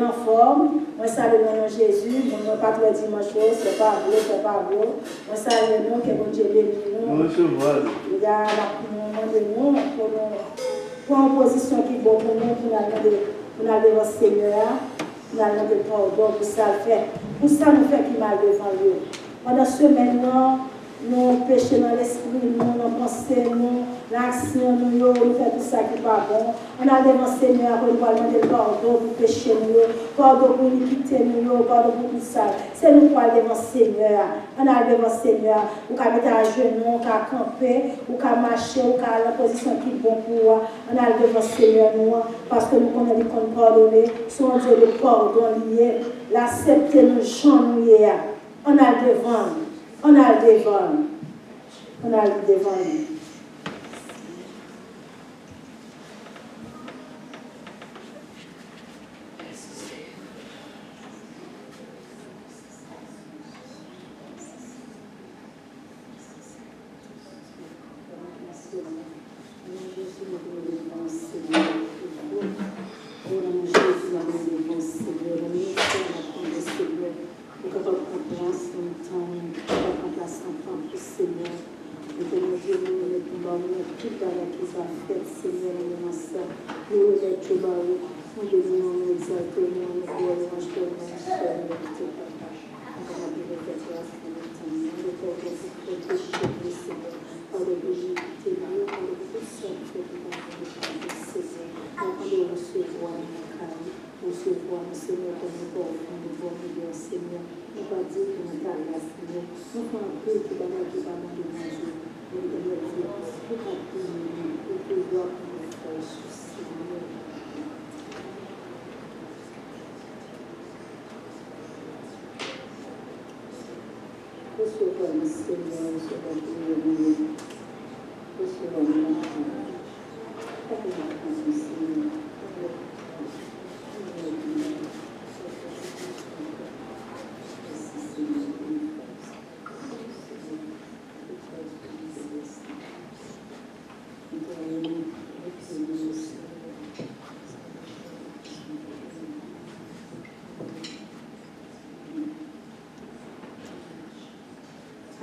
bien en forme. Moi, salue le nom de Jésus. Moi, pas tous les dimanches, c'est pas beau. Moi, salue le nom que bon Dieu bénit nous. Il y a un moment de nous pour une position qui est bonne pour nous, pour nous aller devant le Seigneur, pour nous aller de pardon, pour ça faire. Pour ça, nous faire qui mal devant Dieu. Pendant ce moment, nous péchons dans l'esprit, nous pensons, nous l'action, nous faisons tout ça qui n'est pas bon. On a devant le Seigneur pour nous demander pardon pour pécher nous, pardon pour l'iniquité nous, pardon pour tout ça. C'est nous qui allons devant le Seigneur. On a devant le Seigneur, ou qu'à mettre à genoux, ou qu'à camper, ou qu'à marcher, ou qu'à la position qui est bonne pour nous. On a devant le Seigneur nous, parce que nous connaissons qu'on pardonner, son Dieu de pardon lié, l'accepter nous, Jean nous. On a le devant. On a le devant. On a le devant.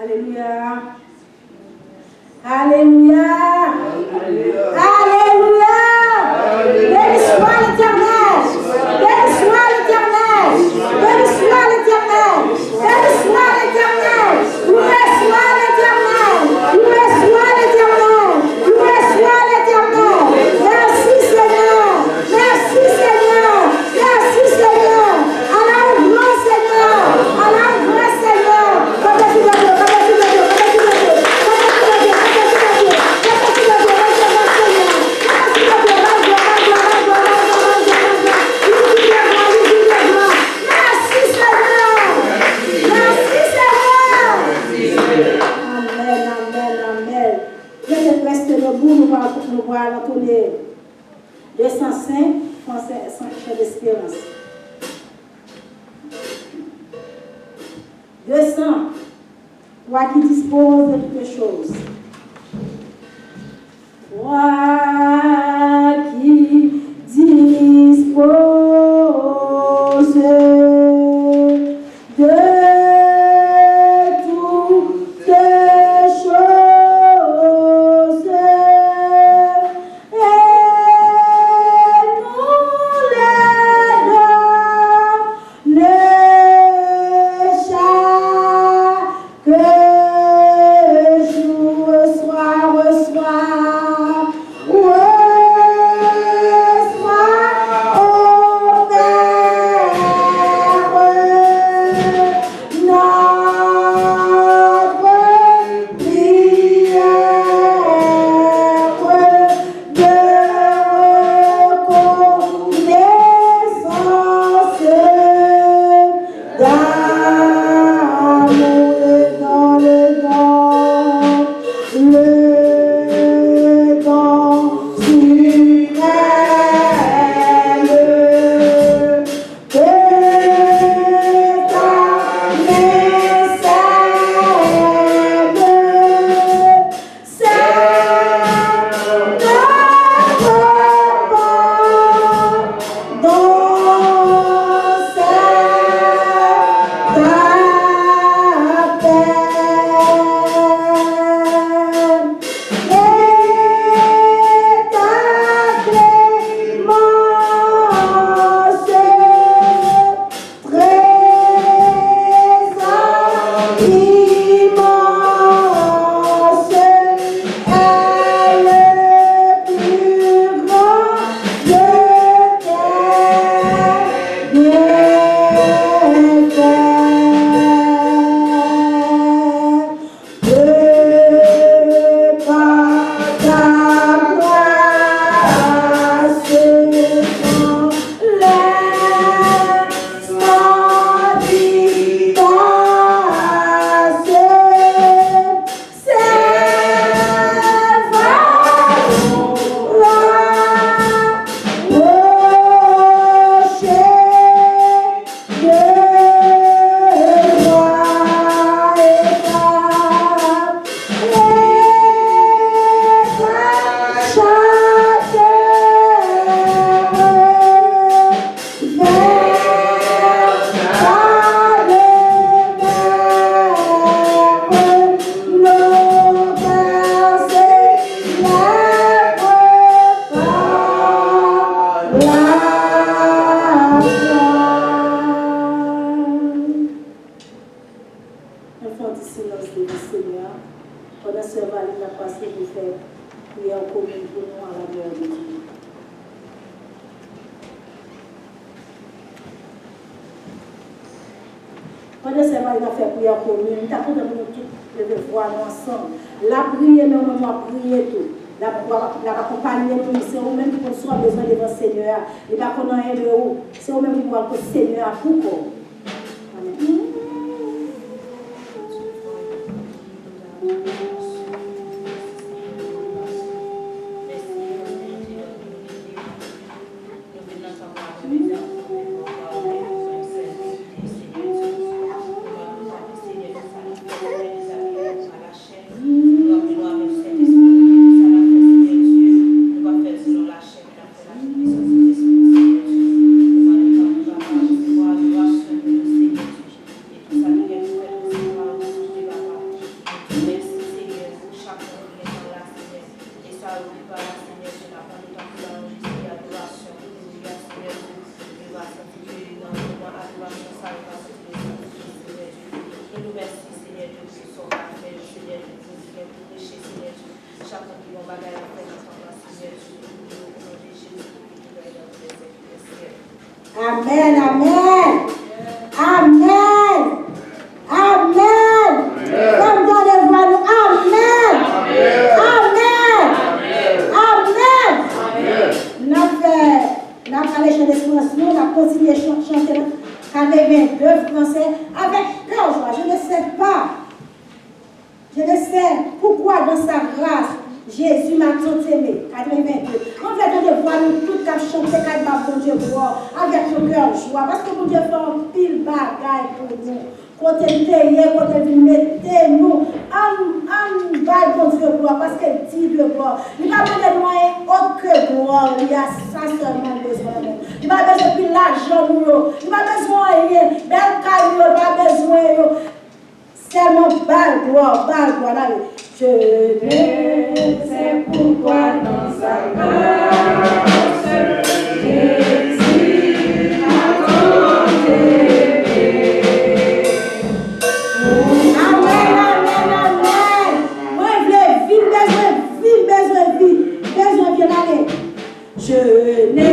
Alléluia. Alléluia. Alléluia. Béni soit l'Éternel. Béni soit l'Éternel. Béni soit l'Éternel. Béni soit l'Éternel. Loué soit l'Éternel. Loué soit l'Éternel. Loué soit l'Éternel. Merci Seigneur. Merci Seigneur. Merci Seigneur. À la grand Seigneur. À la grand Seigneur. Nous allons tourner 205 français chef d'espérance. 200, toi qui dispose de toutes choses. Toi qui dispose de reçois. Pendant ce temps, il a fait prière commune. Il a tout nous tous de voir ensemble. La prière, nous avons prié tout. La accompagner nous, c'est vous-même qui avez besoin de votre Seigneur. Il va connaître de vous. C'est vous-même qui avez besoin de Seigneur. Pourquoi? Amen. Amen, amen. Amen. Amen. Comme dans les voix, amen. Amen. Amen. Nous avons parlé de l'espérance, nous avons continué à chanter avec 22 français avec cœur joie. Je ne sais pas. Je ne sais pourquoi dans sa grâce, Jésus m'a tant aimé. 82. En fait, on voit nous tous chanter quand bon Dieu gloire avec le cœur joie. Parce que mon Dieu fait un pile bagaille pour nous. Quand il est, quand il mettait nous, en bail bon Dieu gloire. Parce qu'il dit de gloire. Il n'a pas de moyen autre que gloire. Il y a ça seulement besoin. Il n'a pas besoin de l'argent. Il n'a pas besoin de rien. Belle caille, il n'a pas besoin. Seulement balle gloire. Je ne sais pourquoi dans sa grâce, Jésus m'a tant aimé. Amen, amen, amen. Moi, je veux vivre, besoin de aller. Je ne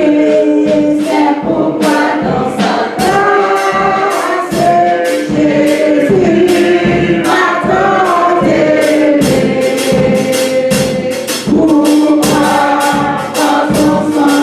sais pourquoi dans sa grâce, Jésus m'a tant aimé. Pourquoi dans son sang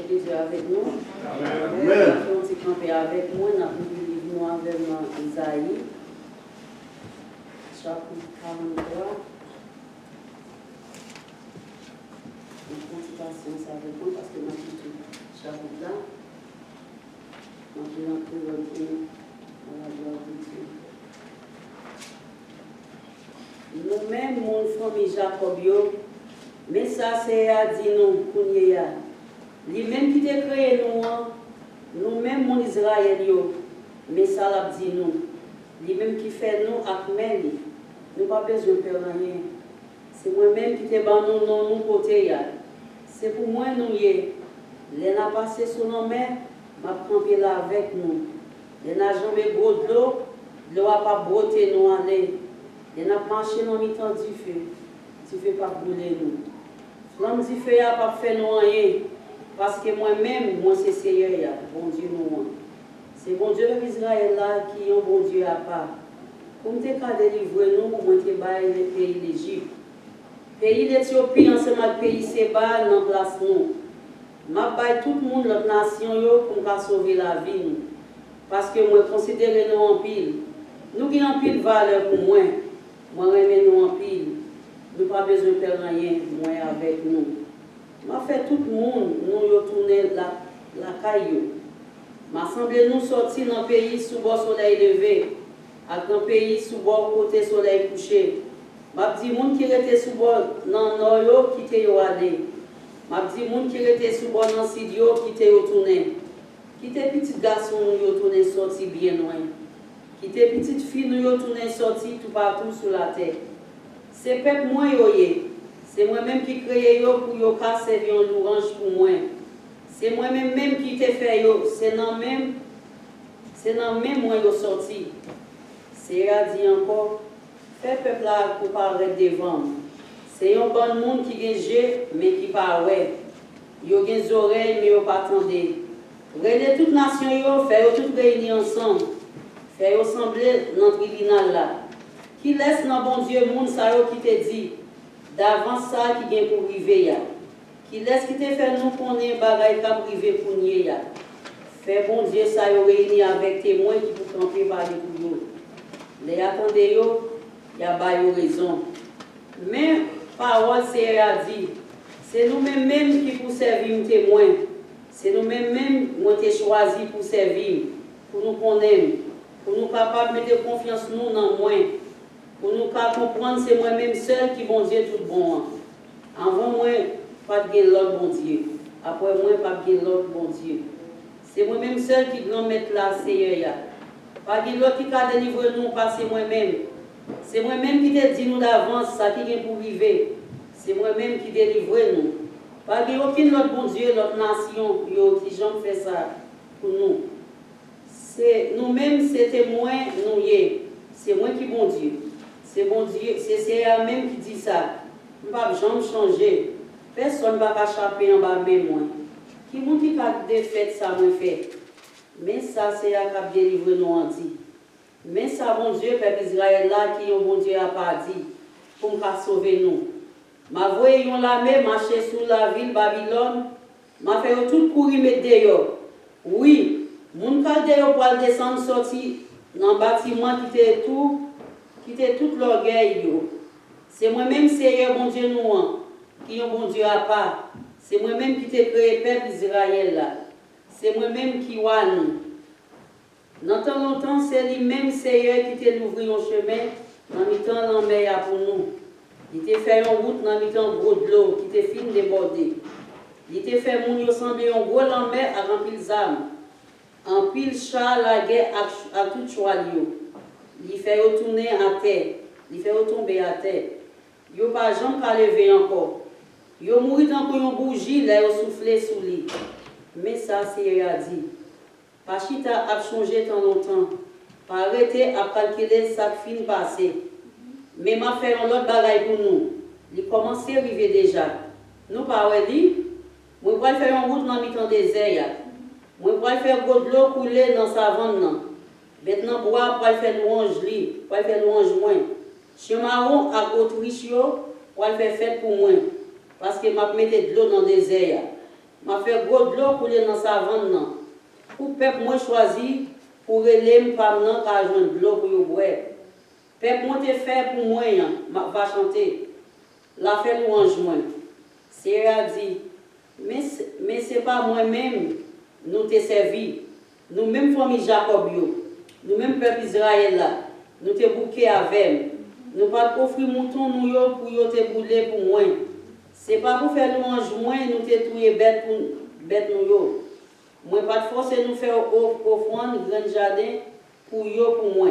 Jésus avec nous. Amen. On s'est campé avec moi, nous avons avec Isaïe, chapitre 43. Une continuation avec moi parce que nous avons tout chapitre là. Nous avons présenté à la gloire de Dieu. Nous-mêmes, mon famille Jacob, mais ça c'est à dire nous, pour nous. Lui-même qui t'a créé nous-mêmes, mon Israël, mais ça l'a dit nous. Lui-même qui fait nous avec nous pas besoin de faire rien. C'est moi-même qui t'ai ban nous dans nos côtés. C'est pour moi nous y est. Les n'a passé sur nos mains, m'a campé là avec nous. Les n'a jamais gros de l'eau a pas brotté nous aller. Les n'a marché dans le temps du feu pas brûler nous. Flamme du feu a pas fait nous rien. Parce que moi-même, moi c'est Seigneur, bon Dieu nous. C'est bon Dieu d'Israël là qui est un bon Dieu à part. Comme tu as délivré nous, pour monter le pays d'Égypte. Pays d'Éthiopie, ensemble avec le pays Séba, dans place nous. Je vais tout le monde, notre nation, pour sauver la vie. Parce que moi, considère nous en pile. Nous qui en pile valeur pour moi. Moi, j'aime nous en pile. Nous n'avons pas besoin de faire rien, moi avec nous. Je fait tout le monde, nous retourner la caillou. M'assemblée nous sortir dans le pays sous bord soleil levé, avec un pays sous bord côté soleil couché. M'a dit monde qui était sous bord dans nord qui était allé. M'a dit monde qui était sous bord dans sud qui était retourné. Qui était petit garçon nous retourner sorti bien loin. Qui était petite fille nous retourner sorti tout partout sur la terre. C'est peuple moi c'est moi-même qui crée pour yo servir en louange pour moi. C'est moi-même qui te fait c'est non même moi yo sorti. C'est a dit encore fait peuple là pour paraître devant. C'est un bon monde qui a yeux mais qui pas ouais. Yo gen oreilles mais yo pas attendé. Relais toute nation yo fait tout réunir ensemble. Fait yo sembler dans tribunal là. Qui laisse dans bon Dieu monde ça yo qui te dit d'avant ça qui vient pour arriver. Qui laisse qui te fait nous connaître bagaille qui privé pour nier. Fait bon Dieu ça yo réuni avec témoins qui pour camper parler pour vous. Les attendez yo, y a pas yo raison. Mais parole c'est a dit, c'est nous-mêmes qui pour servir témoins. C'est nous-mêmes qui avons choisi pour servir, pour nous connaître, pour nous capables de mettre confiance nous dans moi. Pour nous comprendre, c'est moi-même seul qui bon Dieu tout bon. Avant moi, pas de l'autre bon Dieu. Après moi, pas de l'autre bon Dieu. C'est moi-même seul qui grand mettre là, Seigneur. Pas de l'autre qui a délivré nous, pas c'est moi-même. C'est moi-même qui te dit nous d'avance, ça qui vient pour vivre. C'est moi-même qui délivre nous. Pas de aucun autre bon Dieu, l'autre nation, qui jamais fait ça pour nous. C'est nous-mêmes, c'est témoins, nous y est. C'est moi qui bon Dieu. C'est bon Dieu, c'est elle-même qui dit ça. Je ne vais jamais changer. Personne ne va pas échapper en bas même moi. Qui vous dit pas de fait ça me fait. Mais ça, c'est elle qui a délivré nous en dit. Mais ça, bon Dieu, peuple Israël là, qui est bon Dieu a pas dit, pour nous sauver nous. Ma voyons la mer marcher sous la ville Babylone, m'a fait tout courir mettre dehors. Oui, mon caldéo pour descendre sortir dans le bâtiment qui était tout l'orgueil. C'est moi-même, Seigneur, bon Dieu, nous, qui est bon Dieu à part. C'est moi-même qui t'ai créé, peuple Israël là. C'est moi-même qui oua nous. Dans tant longtemps, c'est lui-même, Seigneur, qui t'a ouvert un chemin dans le temps la mer pour nous. Il t'a fait une route dans le temps gros de l'eau, qui t'a fini déborder. Il t'a fait mon sembler un gros la mer à remplir les âmes. En pile chat, la guerre à tout choix. Il fait retourner à terre. Il fait retomber à terre. Il n'a pas jamais qu'à lever encore. Il a mouru tant qu'on bougie, là, il a soufflé sous lui. Mais ça, c'est a dit. Pachita a changé tant longtemps. Pas arrêter à calculer sa fin passé. Mais m'a fait un autre bagaille pour nous. Il commence à arriver déjà. Nous, par dit, moi, je vais faire une route dans le temps désert. Moi, je vais faire de l'eau couler dans sa vente. Maintenant, bois pour faire louange, pour faire louange moins. Chez Marron, à Autriche, pour faire fête pour moi. Parce que je vais mettre de l'eau dans le désert. m'a fait gros de l'eau pour les dans sa vente. Pour peuple moi choisi pour relève par nan ka joindre de l'eau pour yo boire. Peuple moi te fait pour moi m'a va chanter. La fait louange moi. C'est a dit mais c'est pas moi-même nous te servi. Nous même famille Jacob yo. Nous même peuple Israël là. Nous te bouqué avec. Nous pas offrir mouton nous yo pour yo te bouler pour moi. C'est pas pour faire louange moi nous te touyer bête pour bête nous yo. Moi pas de force nous faire offrande grand jardin pour yo pour moi.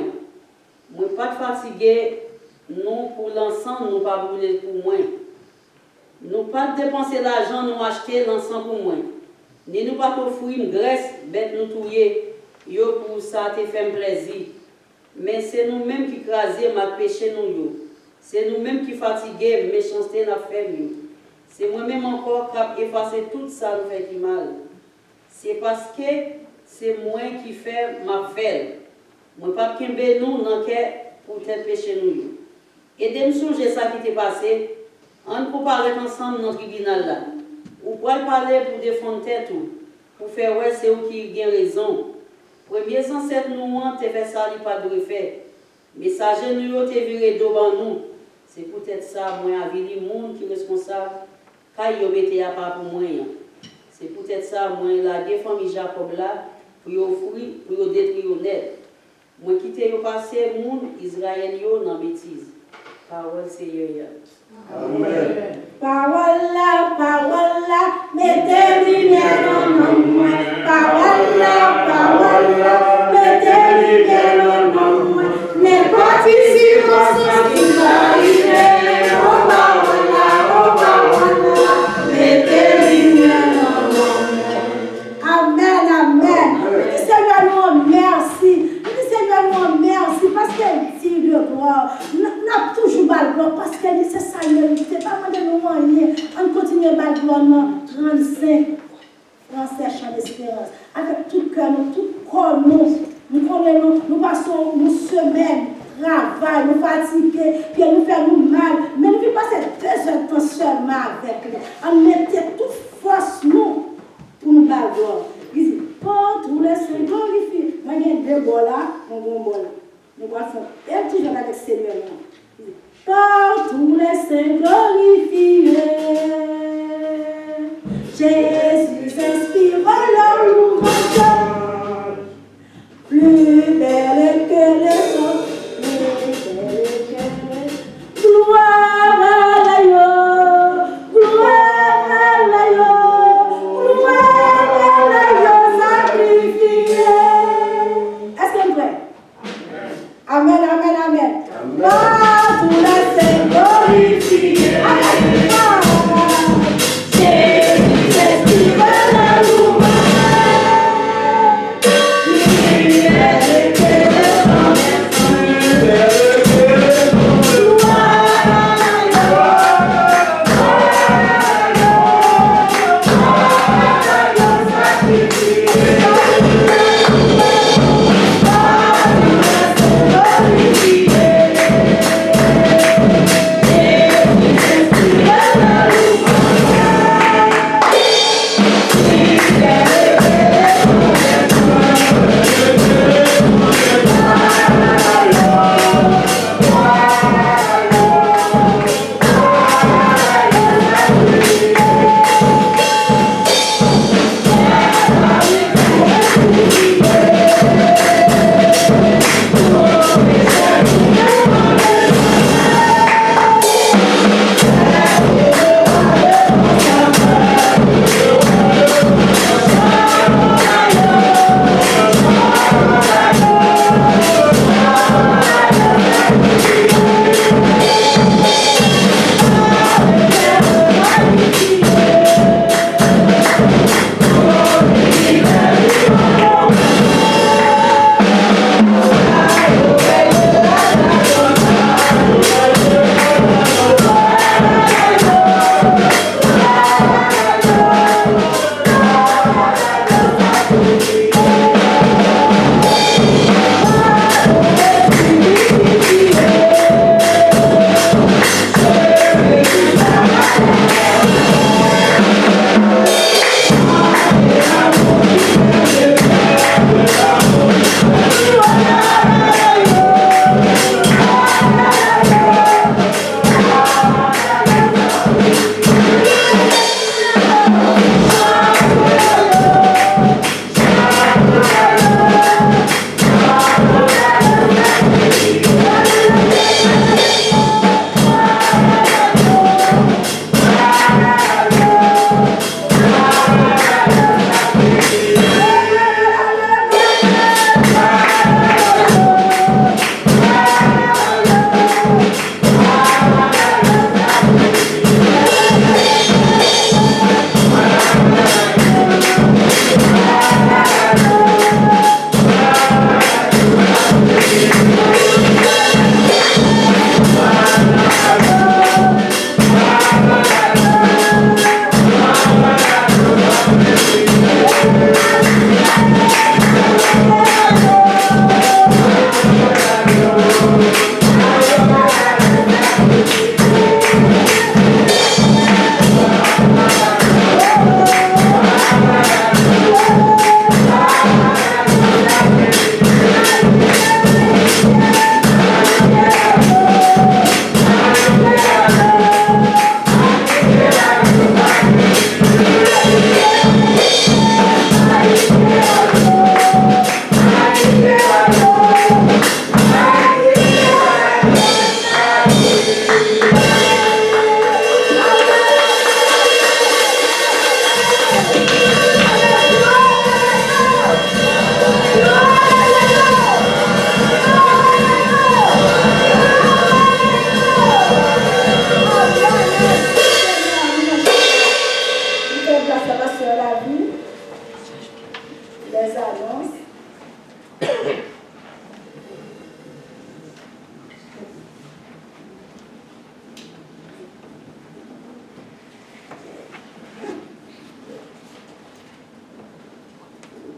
Moi pas de fatiguer nous pour l'ensemble nous pas brûler pour moi. Nous pas de dépenser l'argent nous acheter l'ensemble pour moi. Ni nous pas offrir une graisse bête nous touyer yo pour ça te fait plaisir. Mais c'est nous-mêmes qui crasons ma péché nous yo. C'est nous-mêmes qui fatiguons méchanceté n'a fait yo. C'est moi-même encore qui effacer tout ça nous fait du mal. C'est parce que c'est moi qui fais ma fête. Moi pas qui nous dans pour tel péché nous. Aidez-nous songer ça qui t'est passé. On peut parler ensemble dans le tribunal là. Ou pour parler pour défendre tête pour faire ouais c'est eux qui ont raison. Premier ancêtre nous ont fait ça il pas de faire. Messager nous ont viré devant nous. C'est peut-être ça moi avis le monde qui est responsable. Quand yo mettez à part pour moi. C'est peut-être ça, moi, la famille Jacob là, pour y offrir, pour y détruire net. Moi, quitter le passé, monde Israël, dans bêtise. Parole, Seigneur. Amen. Parole là, mettez lumière en moi. Parole là, mettez lumière en moi. N'importe ici, mon qui va arriver. Oh, parole là, mettez lumière en moi. Amen, amen. Seigneur, nous merci. Seigneur, nous merci parce qu'elle dit de gloire. N'a toujours pas de gloire parce qu'elle dit c'est ça, c'est pas moi de nous rien. On continue à battre gloire dans 35 Français chant d'espérance. Avec tout cœur, tout corps, nous connaissons, nous passons une semaine, travail, nous fatigués, puis nous faisons nous mal. Mais nous passons 2 heures de temps seulement avec lui. On mettait toute force nous pour nous battre gloire. Il dit, pour tous les saints glorifiés. Moi, il y a 2 bols là, mon bon bol là. Nous allons faire un petit jour avec le Seigneur. Pour tous les saints glorifiés, Jésus inspire leur louange, plus belle que les autres, plus belle que les autres. Gloire à l'agneau, gloire à l'agneau, gloire à l'agneau sacrifié. Est-ce que vous êtes prêts? Amen, amen, amen. Par tous les saints glorifiés. Amen.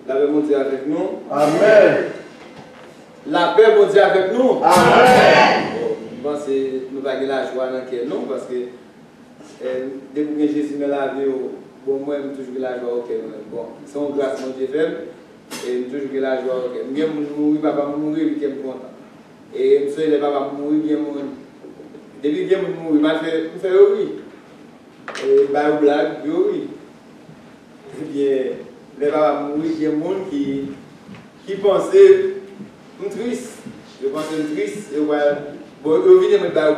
La paix bon Dieu avec nous. Amen. La paix bon Dieu avec nous. Amen. Bon, je pense que nous n'avons pas la joie dans le non, parce que depuis que Jésus me l'a vu, bon, moi, je toujours la joie. Bon, c'est une grâce mon Dieu fait, et je toujours la joie. Bien, je mourir, papa mourir, je suis content. Et je suis le papa mourir, bien mourir. Depuis que je mourir, je fais oui. Et je blague, oui. Eh bien, les papas mourir, il y a des gens qui pensaient triste. Je pense triste. Et voilà. Bon, je viens de me faire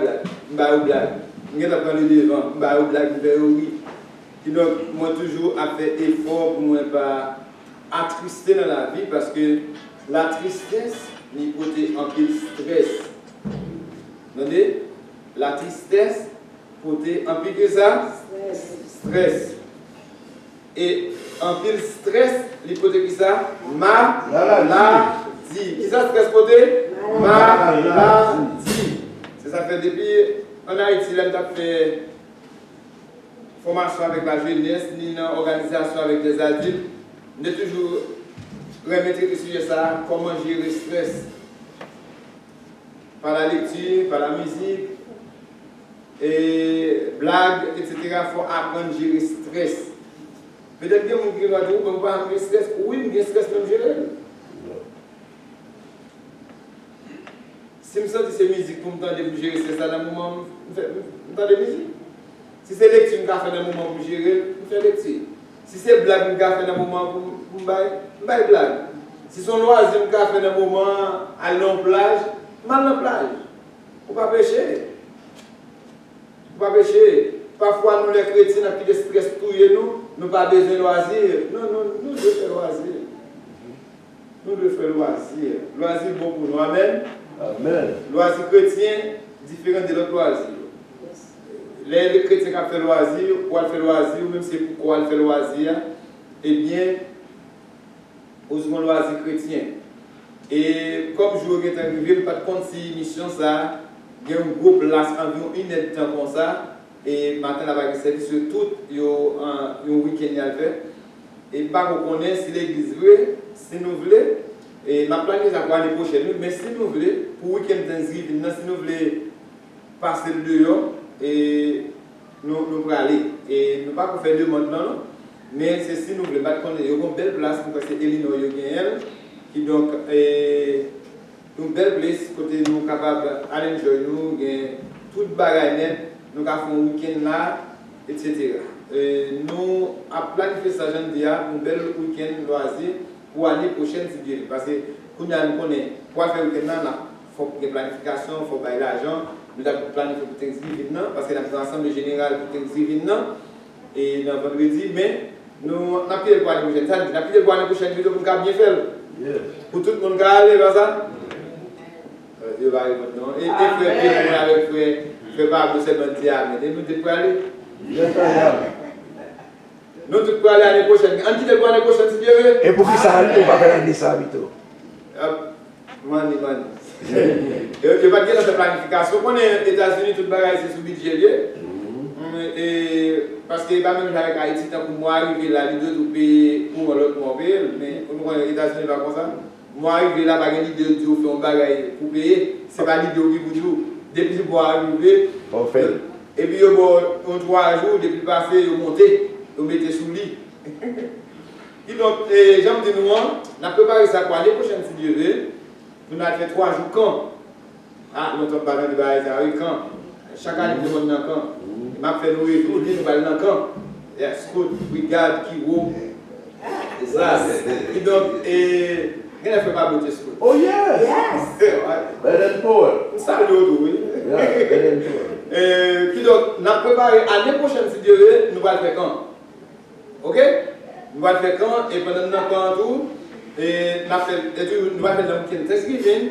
une blague. Je vais prendre le devant, je vais blague, je vais oui. Donc, moi, toujours, fait effort pour ne pas attrister dans la vie parce que la tristesse, il peut être un peu stress. Vous entendez? La tristesse peut être un peu que ça? Stress. Et un peu stress, il peut être ça? Maladie. Qui ça stress peut être? Maladie. C'est ça fait depuis en Haïti, on a fait formation avec la jeunesse, ni une organisation avec des adultes. On a toujours remettre sur ça, comment gérer le stress. Par la lecture, par la musique, et blagues, etc. Il faut apprendre à gérer le stress. Peut-être que vous pouvez dire, vous ne pas gérer le stress. Oui, mais le stress peut gérer. Si je sens que c'est musique pour me gérer ça dans le moment, je fais de musique. Si c'est lecture, je fais dans le moment pour gérer, je fais lecture. Si c'est blague, je fais dans le moment pour me faire blague. Si c'est loisir, je fais dans le moment aller dans la plage, je vais dans la plage. Il ne faut pas pécher. Il ne faut pas pécher. Parfois, nous les chrétiens, nous avons plus de stress pour nous, nous n'avons pas besoin de loisir. Non, nous devons faire loisir. Nous devons faire loisir. Loisir bon pour nous. Amen. Amen. Loisir chrétien, différent de l'autre loisir. Les chrétiens qui ont fait loisir, ou ont fait loisir, ou même si c'est pourquoi ils fait loisir, eh bien, ils ont loisir chrétien. Et comme je vous ai arrivé, je ne pas de compte si mission ça, il y a un groupe place environ une heure de temps comme ça, et maintenant, la bague service sur tout, il y a un week-end à faire. Et pas qu'on connaisse si l'église veut, si nous voulons. Et ma planification ça pour l'année prochaine, mais si nous voulons, pour le week-end Thanksgiving, si nous voulons passer le dehors, et nous pouvons aller. Et nous ne pouvons pas faire deux maintenant, mais c'est si nous voulons. Il y a une belle place pour passer Elinor Yoguel, qui donc une belle place, côté nous capables d'aller enjoy nous, toute bagaille net, nous avons fait un week-end là, etc. Nous avons planifié ça, j'en dis, un bel week-end loisir. Pour l'année prochaine, si Dieu veut. Parce que nous connaissons, pour faire le week-end, il faut une planification, il faut payer l'argent. Nous avons planifié pour Thanksgiving, parce que nous avons un ensemble général pour Thanksgiving, et dans vendredi, mais nous avons pris le pour l'année prochaine. Nous avons pris le pour l'année prochaine, pour nous bien faire. Pour tout le monde qui a aller, pas ça? Dieu va aller maintenant. Et frère Pierre, avec frère Pablo, c'est bon diable. Et nous devons aller. Nous devons aller l'année prochaine. On dit de l'année prochaine, si Dieu veut. Et pour qui ça arrive, on va faire l'année ça, Vito? Mani. Je ne vais pas dire dans cette planification. On est aux États-Unis, tout le bagage c'est sous budget. Parce que même avec Haïti, tant que moi arrivé là, les deux pays pour l'autre pays, mais aux États-Unis, pas comme ça. Moi arrivé là, pas l'idée de faire un bagage pour payer. Ce n'est pas l'idée qui vous dit. Depuis que moi arrivé, on fait. Et puis, en 3 jours, depuis le passé, ils ont monté. Vous mettez sous le lit. Donc, j'aime dire nous, on a préparé ça pour l'année prochaine, si Dieu veut. Nous avons fait 3 jours camp. Ah, nous avons parlé de ça, oui, camp. Chaque année, nous avons un camp. Il m'a fait nous retourner, nous allons dans le camp. Scout, brigade, Kiwo. C'est ça. Et donc, il n'a fait pas beauté scout. Oh, yes! Yes! Better than poor. Ça, le dos, oui. Yeah, better than poor. Puis donc, nous avons préparé l'année prochaine, si Dieu veut, nous allons faire camp. Ok? Nous allons faire camp et pendant notre camp tout, nous allons faire le week-end Thanksgiving.